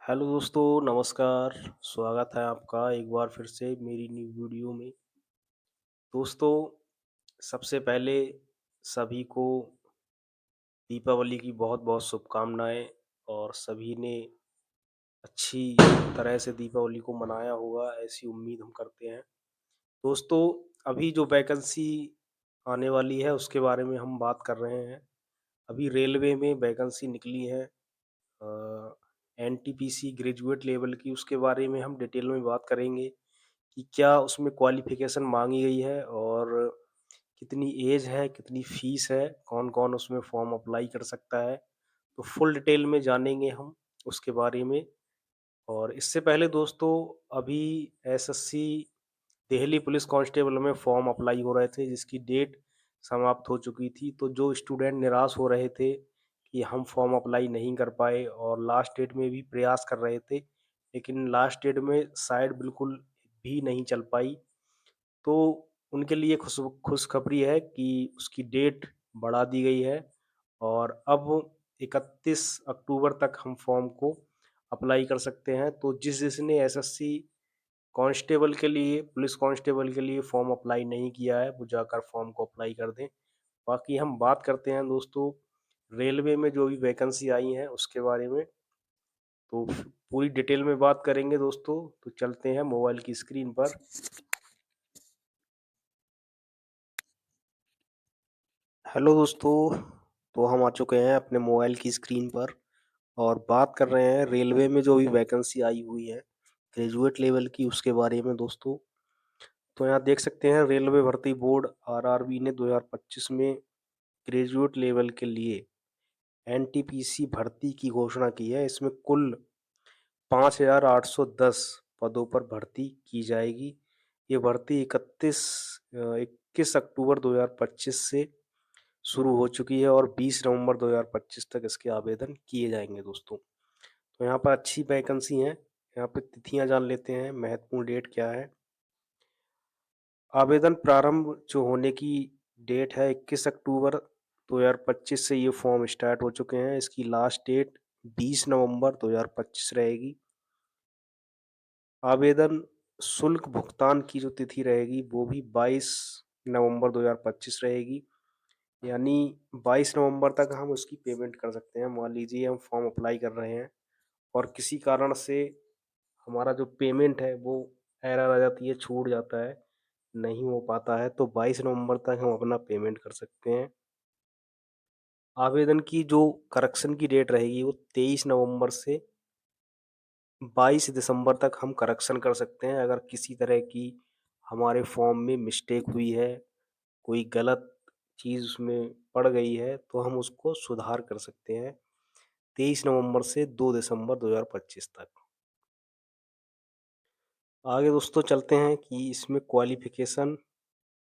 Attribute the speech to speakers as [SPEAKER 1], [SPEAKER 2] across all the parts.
[SPEAKER 1] Hello दोस्तों, नमस्कार। स्वागत है आपका एक बार फिर से मेरी न्यू वीडियो में। दोस्तों, सबसे पहले सभी को दीपावली की बहुत-बहुत शुभकामनाएँ और सभी ने अच्छी तरह से दीपावली को मनाया होगा, ऐसी उम्मीद हम करते हैं। दोस्तों, अभी जो वैकेंसी आने वाली है, उसके बारे में हम बात कर रहे हैं। अभी रेलवे में वैकेंसी निकली है एनटीपीसी ग्रेजुएट लेवल की, उसके बारे में हम डिटेल में बात करेंगे कि क्या उसमें क्वालिफ़िकेशन माँगी गई है और कितनी ऐज है, कितनी फ़ीस है, कौन-कौन उसमें फ़ॉर्म अप्लाई कर सकता है। तो फुल डिटेल में जानेंगे हम उसके बारे में। और इससे पहले दोस्तों, अभी एसएससी दिल्ली पुलिस कांस्टेबल में फ़ॉर्म अप्लाई हो रहे थे, जिसकी डेट समाप्त हो चुकी थी। तो जो स्टूडेंट निराश हो रहे थे कि हम फ़ॉर्म अप्लाई नहीं कर पाए और लास्ट डेट में भी प्रयास कर रहे थे, लेकिन लास्ट डेट में शायद बिल्कुल भी नहीं चल पाई। तो उनके लिए खुशखबरी है कि उसकी डेट बढ़ा दी गई है और अब 31 अक्टूबर तक हम फ़ॉर्म को अप्लाई कर सकते हैं। तो जिसने एसएससी कांस्टेबल के लिए, पुलिस कांस्टेबल के लिए फ़ॉर्म अप्लाई नहीं किया है, वो जाकर फ़ॉर्म को अप्लाई कर दें। बाकी हम बात करते हैं दोस्तों, रेलवे में जो भी वैकेंसी आई हैं, उसके बारे में। तो पूरी डिटेल में बात करेंगे दोस्तों, तो चलते हैं मोबाइल की स्क्रीन पर। हेलो दोस्तों, तो हम आ चुके हैं अपने मोबाइल की स्क्रीन पर और बात कर रहे हैं रेलवे में जो भी वैकेंसी आई हुई है, ग्रेजुएट लेवल की, उसके बारे में दोस्तों। तो यहाँ देख सकते हैं रेलवे भर्ती बोर्ड आरआरबी ने 2025 में ग्रेजुएट लेवल के लिए एनटीपीसी भर्ती की घोषणा की है। इसमें कुल 5,810 पदों पर भर्ती की जाएगी। ये भर्ती 21 अक्टूबर 2025 से शुरू हो चुकी है और 20 नवंबर 2025 तक इसके आवेदन किए जाएँगे दोस्तों। तो यहाँ पर अच्छी वैकेंसी हैं। यहाँ पे तिथियाँ जान लेते हैं, महत्वपूर्ण डेट क्या है। आवेदन प्रारंभ जो होने की डेट है 21 अक्टूबर 2025 से ये फॉर्म स्टार्ट हो चुके हैं। इसकी लास्ट डेट 20 नवंबर 2025 रहेगी। आवेदन शुल्क भुगतान की जो तिथि रहेगी वो भी 22 नवंबर 2025 रहेगी। यानी 22 नवंबर तक हम उसकी पेमेंट कर सकते हैं। मान लीजिए हम फॉर्म अप्लाई कर रहे हैं और किसी कारण से हमारा जो पेमेंट है वो एरर आ जाती है, छूट जाता है, नहीं हो पाता है, तो 22 नवंबर तक हम अपना पेमेंट कर सकते हैं। आवेदन की जो करेक्शन की डेट रहेगी वो 23 नवंबर से 22 दिसंबर तक हम करेक्शन कर सकते हैं। अगर किसी तरह की हमारे फॉर्म में मिस्टेक हुई है, कोई गलत चीज़ उसमें पड़ गई है, तो हम उसको सुधार कर सकते हैं 23 नवंबर से 2 दिसंबर 2025 तक। आगे दोस्तों चलते हैं कि इसमें क्वालिफ़िकेशन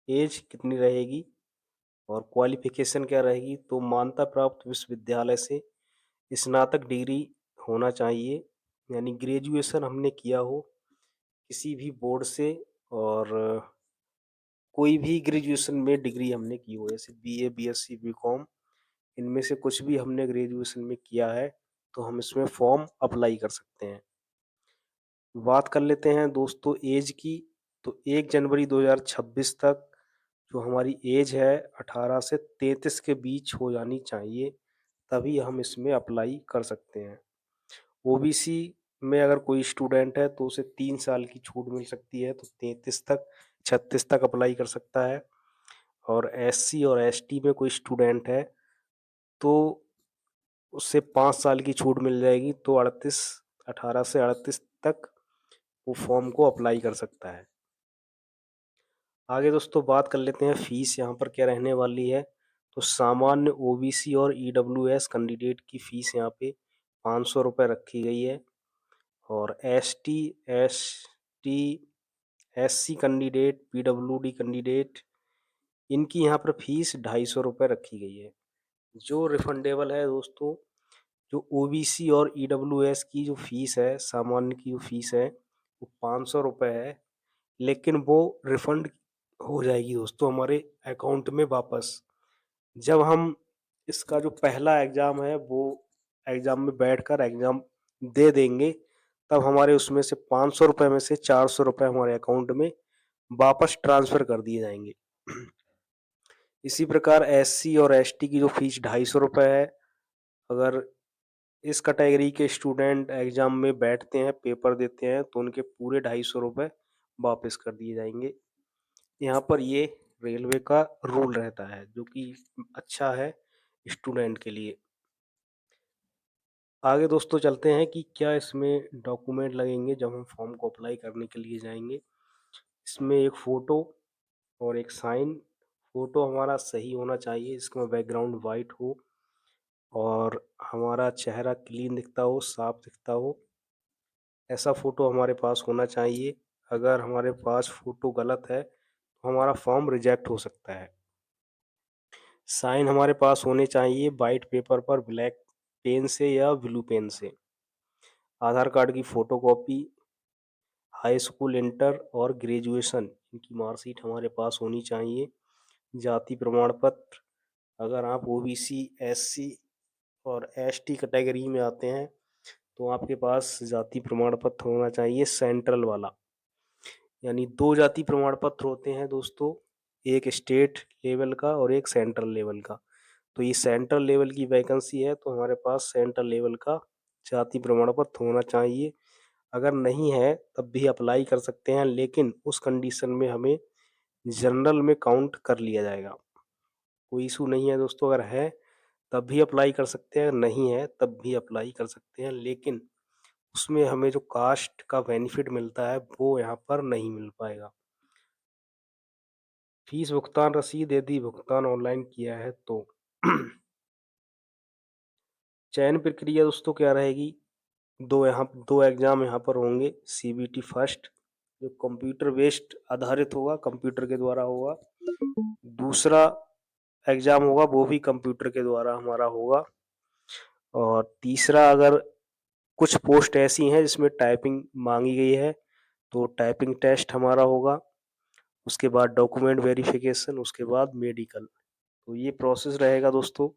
[SPEAKER 1] ऐज कितनी रहेगी और क्वालिफ़िकेशन क्या रहेगी, तो मान्यता प्राप्त विश्वविद्यालय से स्नातक डिग्री होना चाहिए, यानी ग्रेजुएशन हमने किया हो किसी भी बोर्ड से और कोई भी ग्रेजुएशन में डिग्री हमने की हो, जैसे बीए, बीएससी, बीकॉम, इनमें से कुछ भी हमने ग्रेजुएशन में किया है, तो हम इसमें फॉर्म अप्लाई कर सकते हैं। बात कर लेते हैं दोस्तों ऐज की, तो 1 जनवरी 2026 तक जो हमारी ऐज है 18 से 33 के बीच हो जानी चाहिए, तभी हम इसमें अप्लाई कर सकते हैं। ओबीसी में अगर कोई स्टूडेंट है तो उसे 3 साल की छूट मिल सकती है, तो 33 तक 36 तक अप्लाई कर सकता है। और एससी और एसटी में कोई स्टूडेंट है तो उससे 5 साल की छूट मिल जाएगी, तो 18 से 38 तक वो फॉर्म को अप्लाई कर सकता है। आगे दोस्तों बात कर लेते हैं फीस यहाँ पर क्या रहने वाली है। तो सामान्य ओबीसी और ईडब्ल्यूएस कैंडिडेट की फीस यहाँ पे ₹500 रखी गई है और ST, ST, SC candidate, PWD candidate, इनकी यहाँ पर फीस ₹250 रखी गई है। जो रिफंडेबल है दोस्तों, जो ओबीसी और ईडब्ल्यूएस की जो फीस है, सामान्य की जो फीस है, वो ₹500 है, लेकिन वो रिफंड हो जाएगी दोस्तों हमारे अकाउंट में वापस। जब हम इसका जो पहला एग्ज़ाम है, वो एग्ज़ाम में बैठकर एग्ज़ाम दे देंगे, तब हमारे उसमें से ₹500 में से ₹400 हमारे अकाउंट में वापस ट्रांसफ़र कर दिए जाएँगे। इसी प्रकार एससी और एसटी की जो फ़ीस ₹250 है, अगर इस कैटेगरी के स्टूडेंट एग्ज़ाम में बैठते हैं, पेपर देते हैं, तो उनके पूरे ₹250 वापस कर दिए जाएँगे। यहाँ पर ये रेलवे का रूल रहता है, जो कि अच्छा है स्टूडेंट के लिए। आगे दोस्तों चलते हैं कि क्या इसमें डॉक्यूमेंट लगेंगे जब हम फॉर्म को अप्लाई करने के लिए जाएँगे। इसमें एक फ़ोटो और एक साइन। फ़ोटो हमारा सही होना चाहिए, इसका बैकग्राउंड व्हाइट हो और हमारा चेहरा क्लीन दिखता हो, साफ दिखता हो, ऐसा फ़ोटो हमारे पास होना चाहिए। अगर हमारे पास फ़ोटो गलत है, तो हमारा फॉर्म रिजेक्ट हो सकता है। साइन हमारे पास होने चाहिए व्हाइट पेपर पर ब्लैक पेन से या ब्लू पेन से। आधार कार्ड की फ़ोटोकॉपी, हाई स्कूल, इंटर और ग्रेजुएशन इनकी मार्कशीट हमारे पास होनी चाहिए। जाति प्रमाण पत्र, अगर आप ओबीसी, एससी और एसटी कैटेगरी में आते हैं, तो आपके पास जाति प्रमाण पत्र होना चाहिए सेंट्रल वाला। यानी 2 जाति प्रमाण पत्र होते हैं दोस्तों, एक स्टेट लेवल का और एक सेंट्रल लेवल का। तो ये सेंट्रल लेवल की वैकेंसी है, तो हमारे पास सेंट्रल लेवल का जाति प्रमाण पत्र होना चाहिए। अगर नहीं है, तब भी अप्लाई कर सकते हैं, लेकिन उस कंडीशन में हमें जनरल में काउंट कर लिया जाएगा। कोई इशू नहीं है दोस्तों, अगर है तब भी अप्लाई कर सकते हैं, नहीं है तब भी अप्लाई कर सकते हैं, लेकिन उसमें हमें जो कास्ट का बेनिफिट मिलता है, वो यहाँ पर नहीं मिल पाएगा। फीस भुगतान रसीद यदि भुगतान ऑनलाइन किया है तो। चयन प्रक्रिया दोस्तों क्या रहेगी? 2 एग्ज़ाम यहाँ पर होंगे। सीबीटी फर्स्ट, जो कंप्यूटर बेस्ड आधारित होगा, कंप्यूटर के द्वारा होगा। दूसरा एग्ज़ाम होगा, वो भी कंप्यूटर के द्वारा हमारा होगा। और तीसरा, अगर कुछ पोस्ट ऐसी हैं जिसमें टाइपिंग माँगी गई है, तो टाइपिंग टेस्ट हमारा होगा। उसके बाद डॉक्यूमेंट वेरिफ़िकेशन, उसके बाद मेडिकल। तो ये प्रोसेस रहेगा दोस्तों।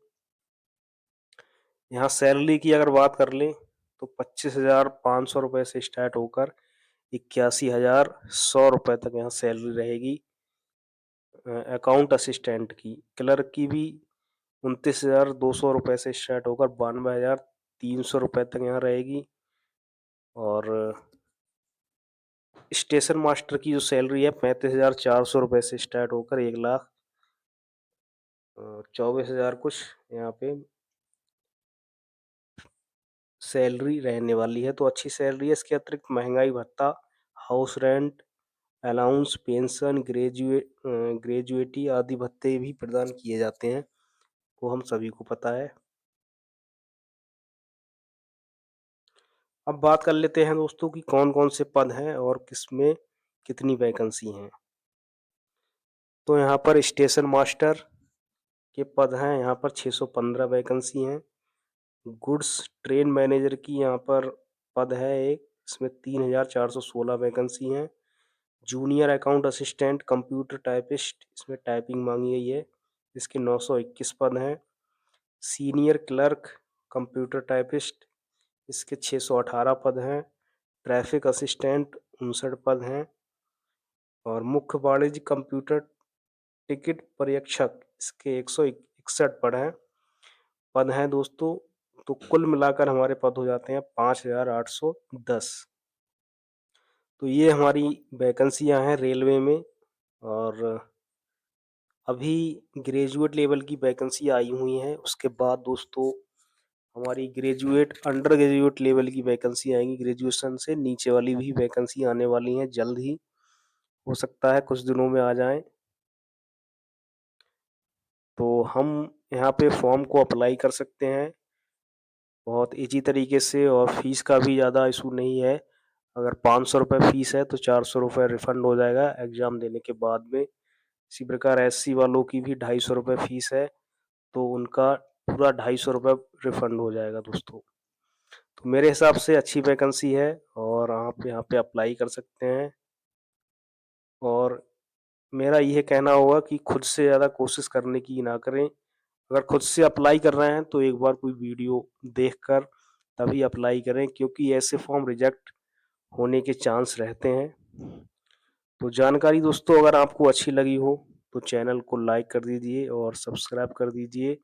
[SPEAKER 1] यहाँ सैलरी की अगर बात कर लें, तो ₹25,500 से स्टार्ट होकर ₹81,100 तक यहाँ सैलरी रहेगी। अकाउंट असिस्टेंट की, क्लर्क की भी ₹29,200 से स्टार्ट होकर ₹92,300 तक यहाँ रहेगी। और स्टेशन मास्टर की जो सैलरी है ₹35,400 से स्टार्ट होकर 1,24,000 कुछ यहाँ पे सैलरी रहने वाली है, तो अच्छी सैलरी है। इसके अतिरिक्त महँगाई भत्ता, house rent, allowance, pension, gratuity आदि भत्ते भी प्रदान किए जाते हैं, वो हम सभी को पता है। अब बात कर लेते हैं दोस्तों कि कौन-कौन से पद हैं और किसमें कितनी वैकेंसी हैं। तो यहाँ पर स्टेशन मास्टर के पद हैं, यहाँ पर 615 वैकेंसी हैं। गुड्स ट्रेन मैनेजर की यहाँ पर पद है एक, इसमें 3,416 वैकेंसी हैं। Junior account assistant, computer typist, इसमें टाइपिंग मांगी गई है, इसके 921 पद हैं। सीनियर क्लर्क, कंप्यूटर टाइपिस्ट, इसके 618 पद हैं। ट्रैफिक असिस्टेंट 59 पद हैं। और मुख्य वाणिज्य कंप्यूटर टिकट पर्यवेक्षक, इसके 161 पद हैं दोस्तों। तो कुल मिलाकर हमारे पद हो जाते हैं 5,810। तो ये हमारी वैकेंसियाँ हैं रेलवे में। और अभी ग्रेजुएट लेवल की वैकेंसी आई हुई हैं। उसके बाद दोस्तों हमारी अंडर ग्रेजुएट लेवल की वैकेंसी आएँगी, ग्रेजुएशन से नीचे वाली भी वैकेंसी आने वाली हैं जल्द ही। हो सकता है कुछ दिनों में आ जाएँ। तो हम यहाँ पे फॉर्म को अप्लाई कर सकते हैं बहुत ईज़ी तरीके से, और फ़ीस का भी ज़्यादा इशू नहीं है। अगर ₹500 फ़ीस है तो ₹400 रिफ़ंड हो जाएगा एग्ज़ाम देने के बाद में। इसी प्रकार एससी वालों की भी ₹250 फ़ीस है, तो उनका पूरा ₹250 रिफ़ंड हो जाएगा दोस्तों। तो मेरे हिसाब से अच्छी वैकेंसी है और आप यहाँ पे अप्लाई कर सकते हैं। और मेरा ये कहना होगा कि खुद से ज़्यादा कोशिश करने की ना करें। अगर खुद से अप्लाई कर रहे हैं तो एक बार कोई वीडियो देखकर तभी अप्लाई करें क्योंकि ऐसे फॉर्म रिजेक्ट होने के चांस रहते हैं। तो जानकारी दोस्तों अगर आपको अच्छी लगी हो तो चैनल को लाइक कर दीजिए और सब्सक्राइब कर दीजिए।